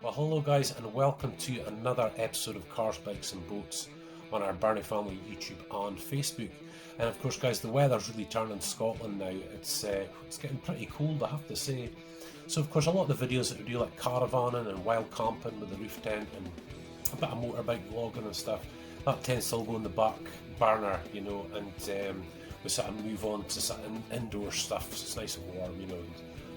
Well, hello guys, and welcome to another episode of Cars, Bikes and Boats on our Birnie Family YouTube and Facebook. And of course guys, the weather's really turned in Scotland now. It's getting pretty cold, I have to say. So of course a lot of the videos that we do, like caravanning and wild camping with the roof tent and a bit of motorbike vlogging and stuff, that tends to all go in the back burner, you know, and we sort of move on to sort of indoor stuff, so it's nice and warm, you know, and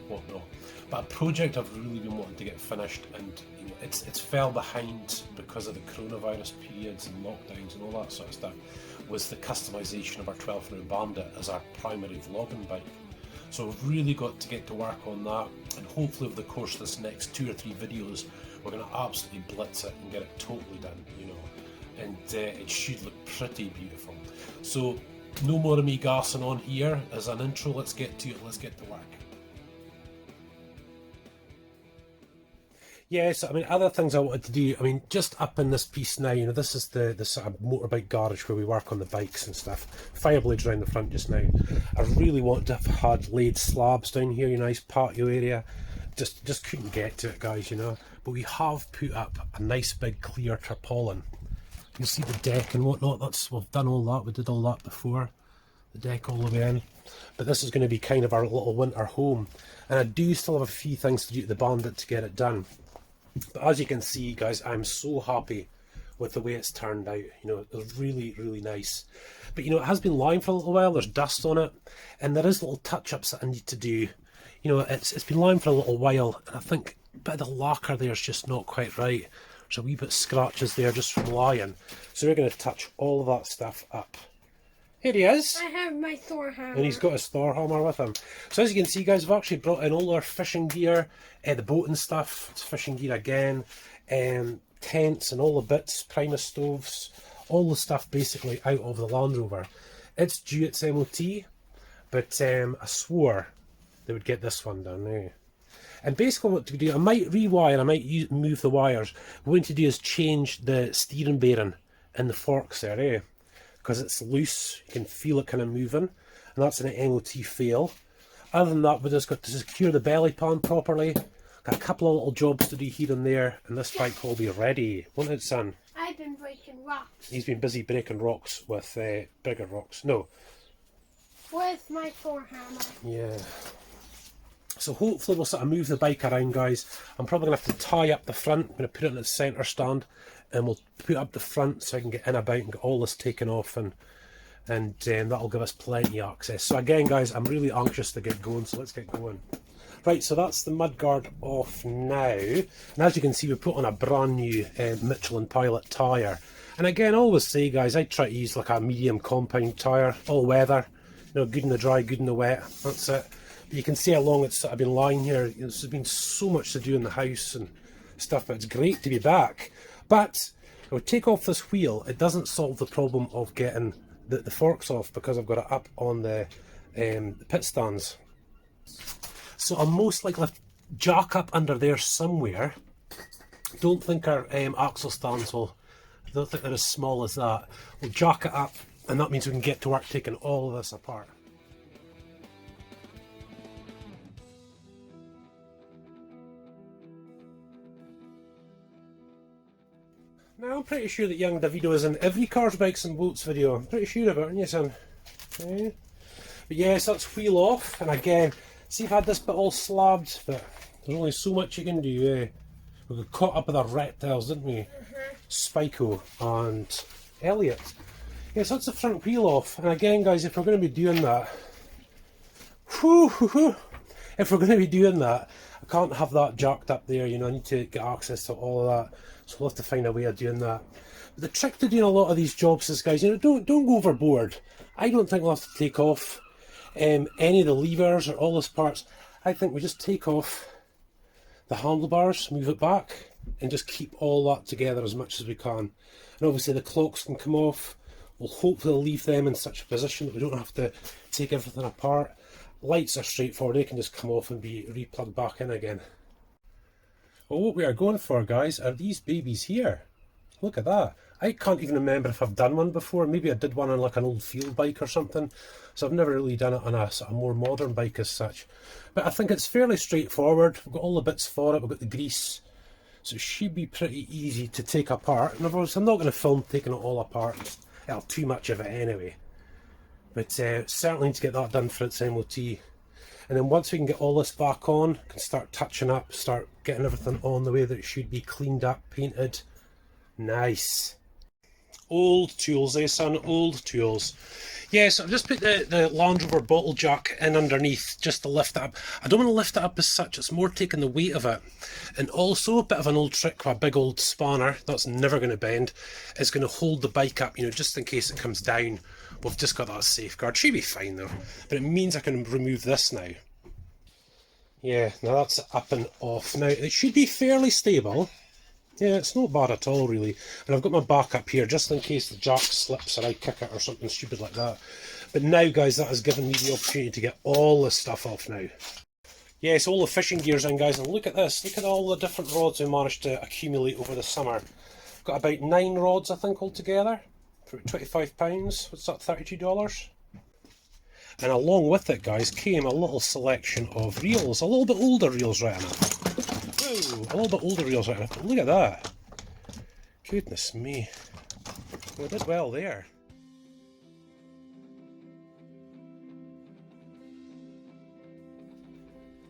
whatnot. But a project I've really been wanting to get finished, and you know, it's fell behind because of the coronavirus periods and lockdowns and all that sort of stuff, was the customisation of our 12-round Bandit as our primary vlogging bike. So we've really got to get to work on that, and hopefully over the course of this next 2 or 3 videos we're going to absolutely blitz it and get it totally done, you know, and it should look pretty beautiful. So no more of me gassing on here as an intro. Let's get to it, let's get to work. Yes, I mean, other things I wanted to do, I mean, just up in this piece now, you know, this is the sort of motorbike garage where we work on the bikes and stuff. Fireblades around the front just now. I really wanted to have had laid slabs down here, you know, nice patio area. Just couldn't get to it, guys, you know. But we have put up a nice big clear tarpaulin. You can see the deck and whatnot. We've done all that, we did all that before. The deck all the way in. But this is going to be kind of our little winter home. And I do still have a few things to do to the Bandit to get it done. But as you can see, guys, I'm so happy with the way it's turned out. You know, it's really, really nice. But you know, it has been lying for a little while. There's dust on it, and there is little touch-ups that I need to do. You know, it's been lying for a little while, and I think a bit of the lacquer there is just not quite right. There's a wee bit of scratches there just from lying. So we're going to touch all of that stuff up. Here he is. I have my Thor hammer. And he's got his Thor hammer with him. So as you can see, guys, we've actually brought in all our fishing gear, the boating stuff, it's fishing gear again, tents and all the bits, Primus stoves, all the stuff basically out of the Land Rover. It's due its MOT, but I swore they would get this one done now. And basically what we do, I might rewire, I might move the wires. What we need to do is change the steering bearing in the forks there, eh? Because it's loose, you can feel it kind of moving, and that's an MOT fail. Other than that, we just got to secure the belly pan properly. Got a couple of little jobs to do here and there, and this bike will be ready. Won't it, son? I've been breaking rocks. He's been busy breaking rocks with bigger rocks. No. With my Thor hammer. Yeah. So hopefully we'll sort of move the bike around, guys. I'm probably going to have to tie up the front. I'm going to put it in the centre stand, and we'll put up the front so I can get in about and get all this taken off, and that'll give us plenty of access. So again, guys, I'm really anxious to get going, so let's get going. Right, so that's the mudguard off now, and as you can see, we put on a brand new Michelin Pilot tyre. And again, I always say, guys, I try to use like a medium compound tyre, all weather, you know, good in the dry, good in the wet, that's it. But you can see how long it's sort of been lying here. You know, there's been so much to do in the house and stuff, but it's great to be back. But if I take off this wheel, it doesn't solve the problem of getting the forks off, because I've got it up on the pit stands. So I'll most likely jack up under there somewhere. Don't think our axle stands will, I don't think they're as small as that. We'll jack it up, and that means we can get to work taking all of this apart. Now, I'm pretty sure that young Davido is in every Cars, Bikes and Boats video. I'm pretty sure of it, aren't you, son? Yeah. But yes, that's wheel off. And again, see, I've had this bit all slabbed, but there's only so much you can do, eh? We got caught up with our reptiles, didn't we? Spyco and Elliot. Yes, that's the front wheel off. And again, guys, if we're going to be doing that, if we're going to be doing that, I can't have that jacked up there, you know, I need to get access to all of that. So we'll have to find a way of doing that. But the trick to doing a lot of these jobs is, guys, you know, don't go overboard. I don't think we'll have to take off any of the levers or all those parts. I think we just take off the handlebars, move it back, and just keep all that together as much as we can. And obviously the clocks can come off. We'll hopefully leave them in such a position that we don't have to take everything apart. Lights are straightforward, they can just come off and be replugged back in again. Well, what we are going for, guys, are these babies here. Look at that. I can't even remember if I've done one before. Maybe I did one on like an old field bike or something. So I've never really done it on a sort of more modern bike as such. But I think it's fairly straightforward. We've got all the bits for it. We've got the grease. So it should be pretty easy to take apart. In other words, I'm not going to film taking it all apart. Well, too much of it anyway. But certainly need to get that done for its MOT. And then once we can get all this back on, can start touching up, start getting everything on the way that it should be, cleaned up, painted. Nice. Old tools, eh son? Old tools. Yes, I've just put the Land Rover bottle jack in underneath just to lift it up. I don't want to lift it up as such, it's more taking the weight of it. And also a bit of an old trick with a big old spanner, that's never going to bend, is going to hold the bike up, you know, just in case it comes down. We've just got that safeguard. Should be fine though. But it means I can remove this now. Yeah, now that's up and off. Now it should be fairly stable. Yeah, it's not bad at all really. And I've got my back up here just in case the jack slips or I kick it or something stupid like that. But now guys, that has given me the opportunity to get all this stuff off now. Yes, all the fishing gear's in guys, and look at this. Look at all the different rods we managed to accumulate over the summer. I've got about 9 rods I think altogether. For £25. What's that, $32? And along with it guys came a little selection of reels. A little bit older reels right enough. Whoa, a little bit older reels right enough. Look at that. Goodness me. We did well there.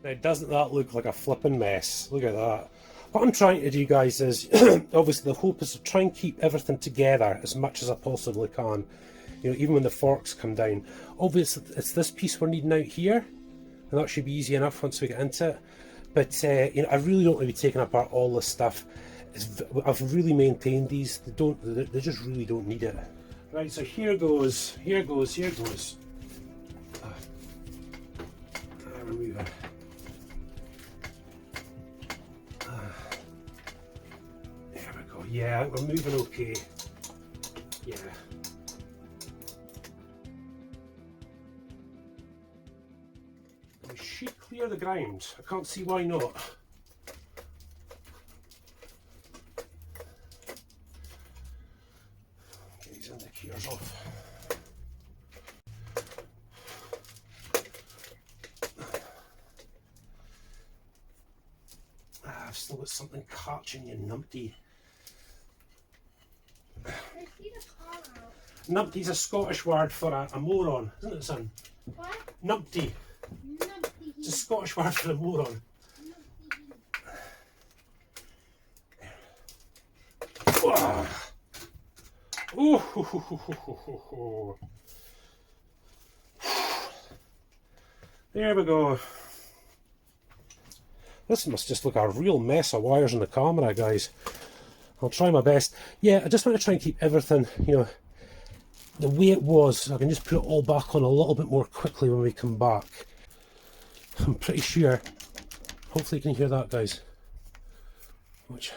Now doesn't that look like a flipping mess? Look at that. What I'm trying to do guys is, obviously the hope is to try and keep everything together as much as I possibly can. You know, even when the forks come down. Obviously it's this piece we're needing out here, and that should be easy enough once we get into it. But you know, I really don't want to be taking apart all this stuff. I've really maintained these. They just really don't need it. Right, so here goes, here goes, here goes. Remove it. There we go. Yeah, we're moving okay. Yeah. We should clear the ground. I can't see why not. Get these indicators off. I've still got something catching you, numpty. Numpty's a Scottish word for a moron, isn't it, son? What? Numpty. Numpty. It's a Scottish word for a moron. Oh, there we go. This must just look a real mess of wires in the camera, guys. I'll try my best. Yeah, I just want to try and keep everything, you know, the way it was, so I can just put it all back on a little bit more quickly when we come back. I'm pretty sure. Hopefully you can hear that, guys. Which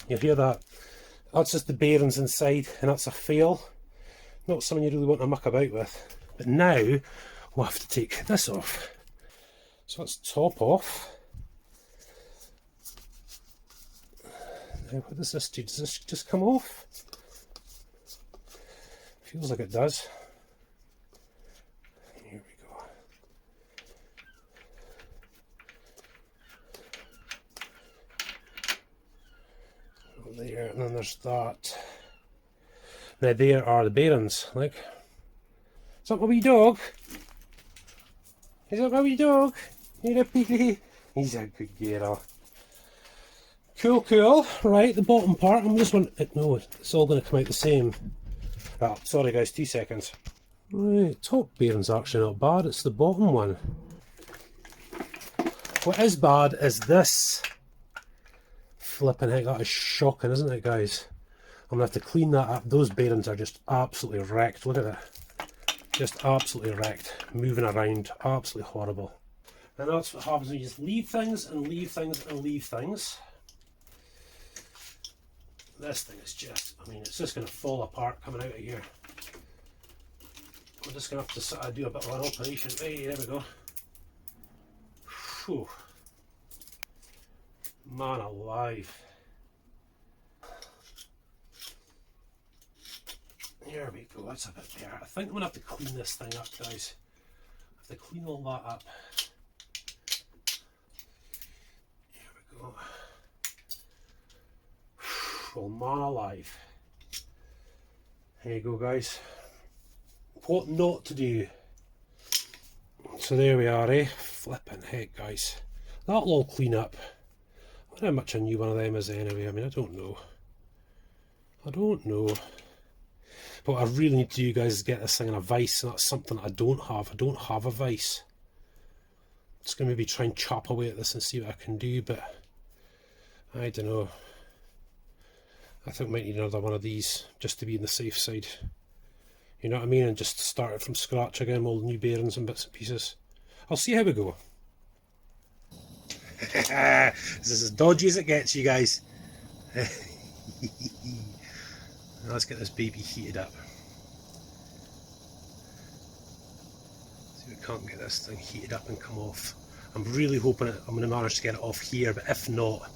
you hear that? That's just the bearings inside, and that's a fail. Not something you really want to muck about with. But now we'll have to take this off. So let's top off. Now what does this do? Does this just come off? Feels like it does. Here we go. There, and then there's that. Now there are the bearings. Like, is that my wee dog? Is that my wee dog? You're a piggy. He's a good girl. Cool, cool. Right, the bottom part. I'm just wondering. No, it's all going to come out the same. Oh, sorry guys, 2 seconds. Right, top bearing's actually not bad. It's the bottom one. What is bad is this. Flipping heck, that is shocking, isn't it, guys? I'm going to have to clean that up. Those bearings are just absolutely wrecked. Look at that. Just absolutely wrecked. Moving around. Absolutely horrible. And that's what happens when you just leave things and leave things and leave things. This thing is just, I mean, it's just going to fall apart coming out of here. We're just going to have to sort of do a bit of an operation. Hey, there we go. Whew. Man alive. There we go, that's a bit better. I think I'm going to have to clean this thing up, guys. I have to clean all that up. Well, man alive. There you go, guys. What not to do. So there we are, eh? Flipping heck, guys. That'll all clean up. I wonder how much a new one of them is anyway. I mean, I don't know. I don't know. But what I really need to do, guys, is get this thing in a vise, and that's something I don't have. I don't have a vise. I'm just going to maybe try and chop away at this and see what I can do, but I don't know. I think I might need another one of these just to be on the safe side. You know what I mean? And just start it from scratch again, all new bearings and bits and pieces. I'll see how we go. This is as dodgy as it gets, you guys. Let's get this baby heated up. See if we can't get this thing heated up and come off. I'm really hoping I'm going to manage to get it off here, but if not,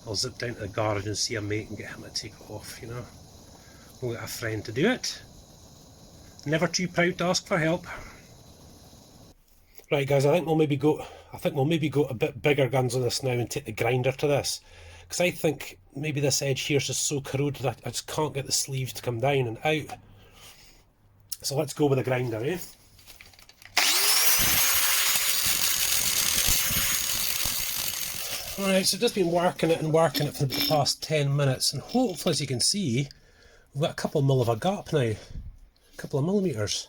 I'll zip down to the garage and see a mate and get him to take it off, you know. We'll get a friend to do it. Never too proud to ask for help. Right, guys, I think we'll maybe go a bit bigger guns on this now and take the grinder to this, because I think maybe this edge here is just so corroded that I just can't get the sleeves to come down and out. So let's go with the grinder, eh? Alright, so just been working it for the past 10 minutes, and hopefully, as you can see, we've got a couple of mil of a gap now. A couple of millimetres.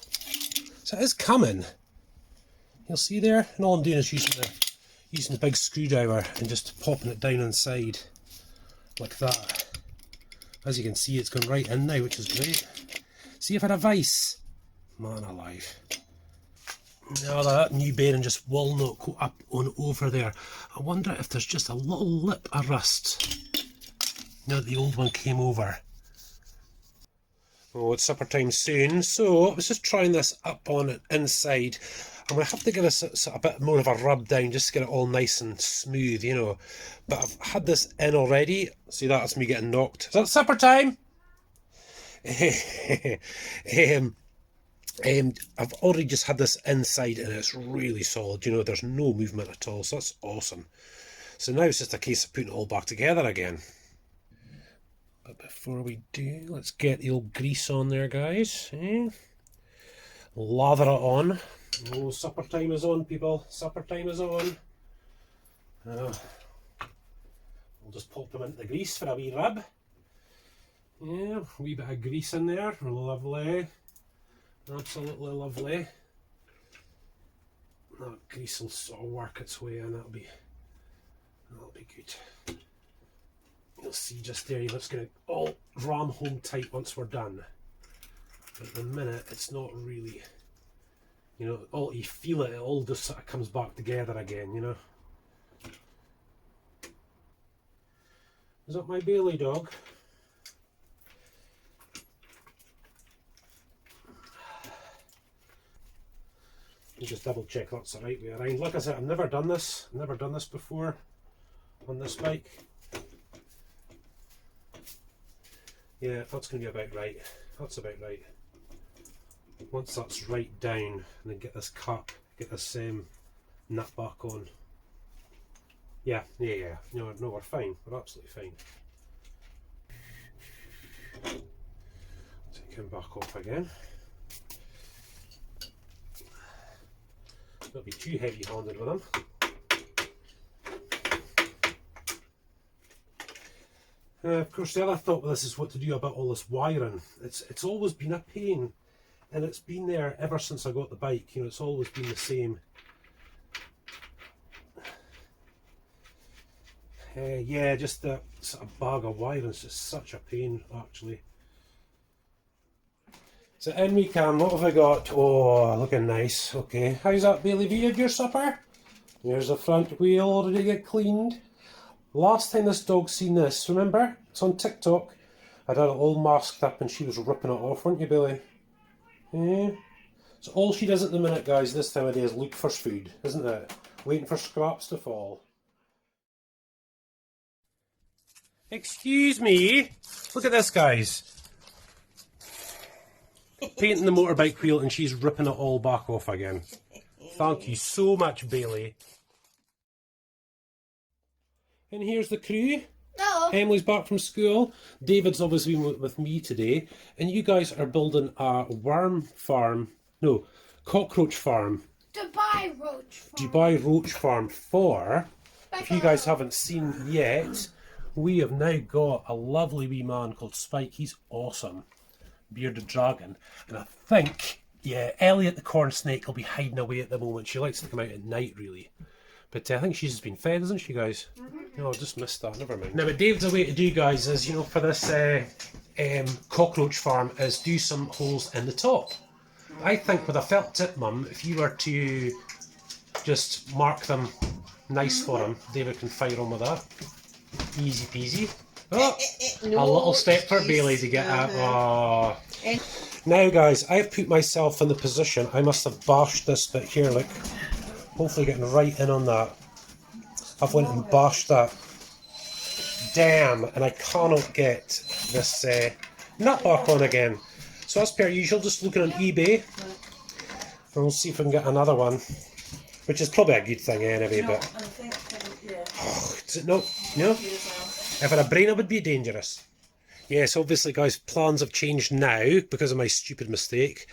So it is coming. You'll see there, and all I'm doing is using the big screwdriver and just popping it down inside like that. As you can see, it's gone right in now, which is great. See if I had a vise. Man alive. Now that new bearing just will not go up on over there. I wonder if there's just a little lip of rust now that the old one came over. Oh, it's supper time soon, so I was just trying this up on it inside. I'm going to have to give this a bit more of a rub down just to get it all nice and smooth, you know. But I've had this in already. See, that's me getting knocked. Is that supper time? I've already just had this inside and it's really solid, you know, there's no movement at all, so that's awesome. So now it's just a case of putting it all back together again. But before we do, let's get the old grease on there, guys. Lather it on. Oh, supper time is on, people. Supper time is on. We'll just pop them into the grease for a wee rub. Yeah, a wee bit of grease in there. Lovely. Absolutely lovely. That grease will sort of work its way in. That'll be good. You'll see just there, it's going to all ram home tight once we're done. But at the minute, it's not really, you know, all you feel it all just sort of comes back together again, you know. Is that my Bailey dog? You just double check that's the right way around. Like I said, I've never done this before on this bike. Yeah, that's going to be about right. That's about right. Once that's right down, and then get this cut, get this nut back on. Yeah. No, we're fine. We're absolutely fine. Take him back off again. Don't be too heavy-handed with him. Of course, the other thought with this is what to do about all this wiring. It's always been a pain, and it's been there ever since I got the bike. You know, it's always been the same. Yeah, just that sort of bag of wiring is just such a pain, actually. So in we come. What have I got? Oh, looking nice. Okay, how's that, Bailey? Have you had your supper? Here's the front wheel, already get cleaned. Last time this dog seen this, remember? It's on TikTok. I had it all masked up and she was ripping it off, weren't you, Billy? Yeah. So all she does at the minute, guys, this time of day is look for food, isn't it? Waiting for scraps to fall. Excuse me. Look at this, guys. Painting the motorbike wheel and she's ripping it all back off again. Thank you so much, Bailey. And here's the crew. No. Emily's back from school. David's obviously been with me today. And you guys are building a cockroach farm. Dubai roach farm. Dubai roach farm for, if you guys haven't seen yet, we have now got a lovely wee man called Spike. He's awesome. Bearded dragon. And I think, yeah, Elliot the corn snake will be hiding away at the moment. She likes to come out at night, really. But I think she's just been fed, hasn't she, guys? No, I just missed that. Never mind. Now, what David's away to do, guys, is, you know, for this cockroach farm, is do some holes in the top. I think with a felt tip, Mum, if you were to just mark them nice for him, David can fire on with that. Easy peasy. Oh, No, a little step for Bailey to get out. Oh. Now, guys, I've put myself in the position. I must have bashed this bit here, look. Hopefully getting right in on that. I've went and bashed that. Damn, and I cannot get this nut back on again. So as per usual, just looking on eBay. And we'll see if we can get another one. Which is probably a good thing anyway, but... No. If I had a brain, it would be dangerous. Yes, obviously, guys, plans have changed now because of my stupid mistake.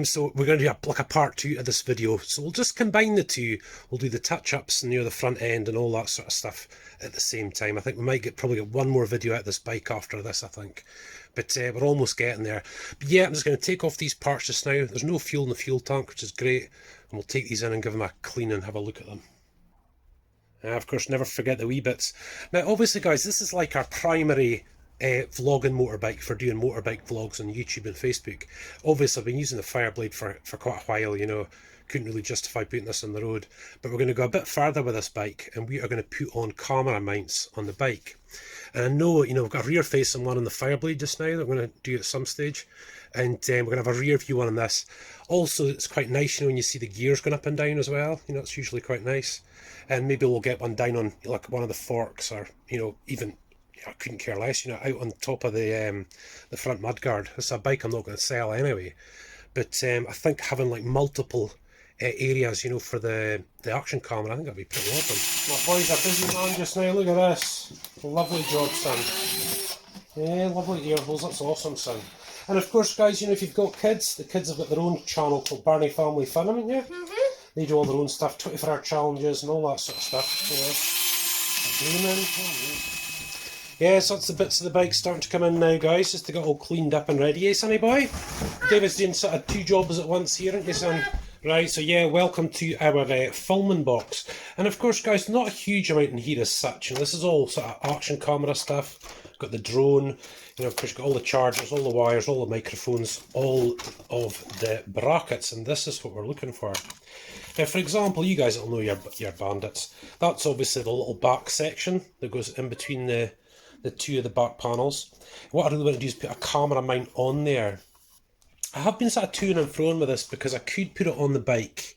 So we're going to do like a part 2 of this video. So we'll just combine the two. We'll do the touch-ups near the front end and all that sort of stuff at the same time. I think we might probably get one more video out of this bike after this, I think. But we're almost getting there. But yeah, I'm just going to take off these parts just now. There's no fuel in the fuel tank, which is great. And we'll take these in and give them a clean and have a look at them. And of course, never forget the wee bits. Now, obviously, guys, this is like our primary vlogging motorbike for doing motorbike vlogs on YouTube and Facebook. Obviously, I've been using the Fireblade for quite a while, you know. Couldn't really justify putting this on the road. But we're going to go a bit further with this bike, and we are going to put on camera mounts on the bike. And I know, you know, we've got a rear facing one on the Fireblade just now that we're going to do at some stage. And we're going to have a rear view one on this. Also, it's quite nice, you know, when you see the gears going up and down as well. You know, it's usually quite nice. And maybe we'll get one down on, like, one of the forks, or, you know, even... I couldn't care less, you know, out on top of the front mudguard. It's a bike I'm not going to sell anyway. But I think having like multiple areas, you know, for the action camera, I think that'd be pretty awesome. My boys are busy, man, just now. Look at this. Lovely job, son. Yeah, lovely air holes. That's awesome, son. And of course, guys, you know, if you've got kids, the kids have got their own channel called Birnie Family Fun, haven't you? They do all their own stuff, 24-hour challenges and all that sort of stuff, you know. Yeah, so that's the bits of the bike starting to come in now, guys, just to get all cleaned up and ready, eh, sonny boy? David's doing sort of 2 jobs at once here, aren't you, son? Right, so yeah, welcome to our filming box. And of course, guys, not a huge amount in here as such. You know, this is all sort of action camera stuff. Got the drone, you know, of course, you've got all the chargers, all the wires, all the microphones, all of the brackets, and this is what we're looking for. Now, for example, you guys will know your Bandits. That's obviously the little back section that goes in between the two of the back panels. What I really want to do is put a camera mount on there. I have been sort of to and fro with this because I could put it on the bike.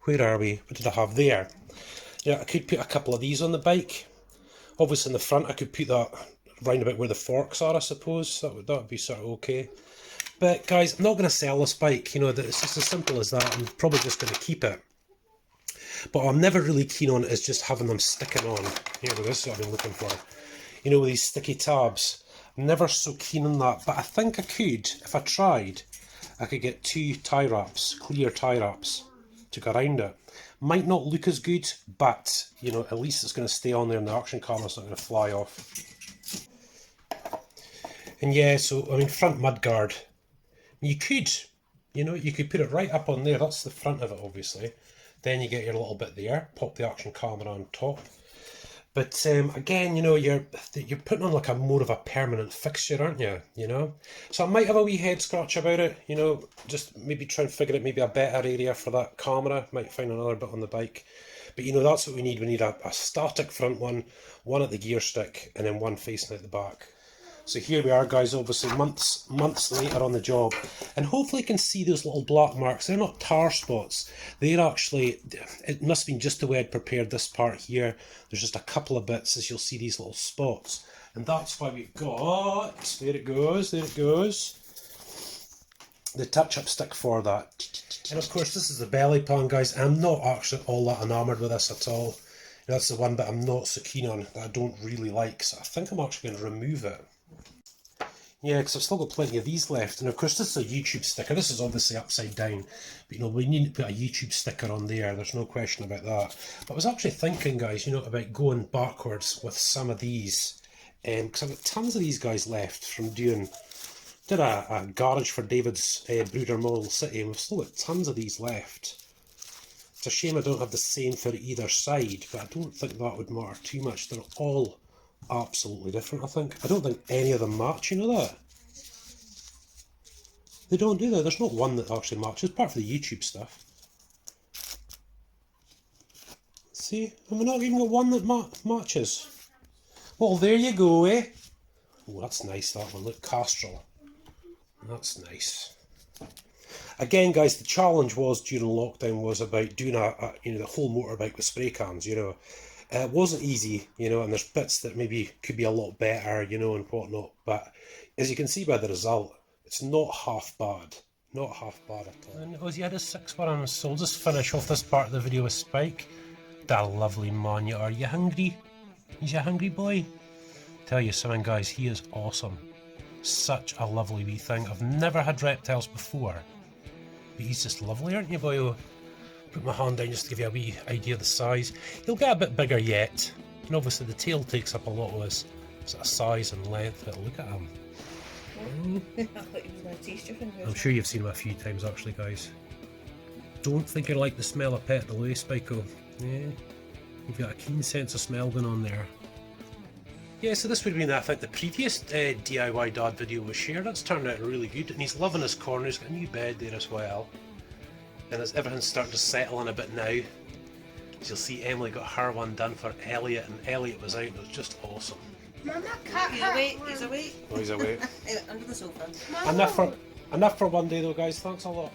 Where are we? What did I have there? Yeah, I could put a couple of these on the bike. Obviously in the front I could put that round about where the forks are, I suppose. That would be sort of okay. But guys, I'm not going to sell this bike, you know, it's just as simple as that. I'm probably just going to keep it. But what I'm never really keen on is just having them sticking on. Here, this is what I've been looking for. You know, with these sticky tabs. I'm never so keen on that, but I think I could, if I tried, I could get 2 tie wraps, clear tie wraps, to go around it. Might not look as good, but, you know, at least it's going to stay on there and the action camera's not going to fly off. And yeah, so, I mean, front mudguard. You could, you know, you could put it right up on there. That's the front of it, obviously. Then you get your little bit there, pop the action camera on top. But again, you know, you're putting on like a more of a permanent fixture, aren't you? You know, so I might have a wee head scratch about it. You know, just maybe try and figure out maybe a better area for that camera. Might find another bit on the bike. But you know, that's what we need. We need a static front one at the gear stick, and then one facing out the back. So here we are, guys, obviously months later on the job, and hopefully you can see those little black marks. They're not tar spots. They're actually, it must have been just the way I'd prepared this part here. There's just a couple of bits, as you'll see these little spots. And that's why we've got, there it goes, the touch-up stick for that. And of course, this is the belly pan, guys. I'm not actually all that enamoured with this at all. That's the one that I'm not so keen on, that I don't really like, so I think I'm actually going to remove it. Yeah, because I've still got plenty of these left, and of course this is a YouTube sticker. This is obviously upside down, but you know, we need to put a YouTube sticker on there, there's no question about that. But I was actually thinking, guys, you know, about going backwards with some of these, because I've got tons of these guys left from did a garage for David's Brooder Model City, and we've still got tons of these left. It's a shame I don't have the same for either side, but I don't think that would matter too much. They're all absolutely different, I think. I don't think any of them match, you know that? They don't do that. There's not one that actually matches, apart from the YouTube stuff. See? And we've not even got one that matches. Well, there you go, eh? Oh, that's nice, that one. Look, Castrol. That's nice. Again, guys, the challenge was during lockdown was about doing you know, the whole motorbike with spray cans, you know. It wasn't easy, you know, and there's bits that maybe could be a lot better, you know, and whatnot. But as you can see by the result, it's not half bad. Not half bad at all. And Ozzy had a 6-1, so we'll just finish off this part of the video with Spike. That lovely man you are. You hungry? He's a hungry boy. Tell you something, guys, he is awesome. Such a lovely wee thing. I've never had reptiles before, but he's just lovely, aren't you, boyo? Put my hand down just to give you a wee idea of the size. He'll get a bit bigger yet, and obviously the tail takes up a lot of his sort of size and length, but look at him. I'm sure you've seen him a few times actually, guys. Don't think you like the smell of pet delay, Spiko. Yeah, you've got a keen sense of smell going on there. Yeah, so this would have been, I think, the previous DIY dad video was shared. That's turned out really good, and he's loving his corner. He's got a new bed there as well. And as everything's starting to settle in a bit now, as you'll see, Emily got her one done for Elliot, and Elliot was out, and it was just awesome. Mama, cut He's her. awake, he's awake. Oh, he's away. Under the sofa. Enough for one day though, guys. Thanks a lot.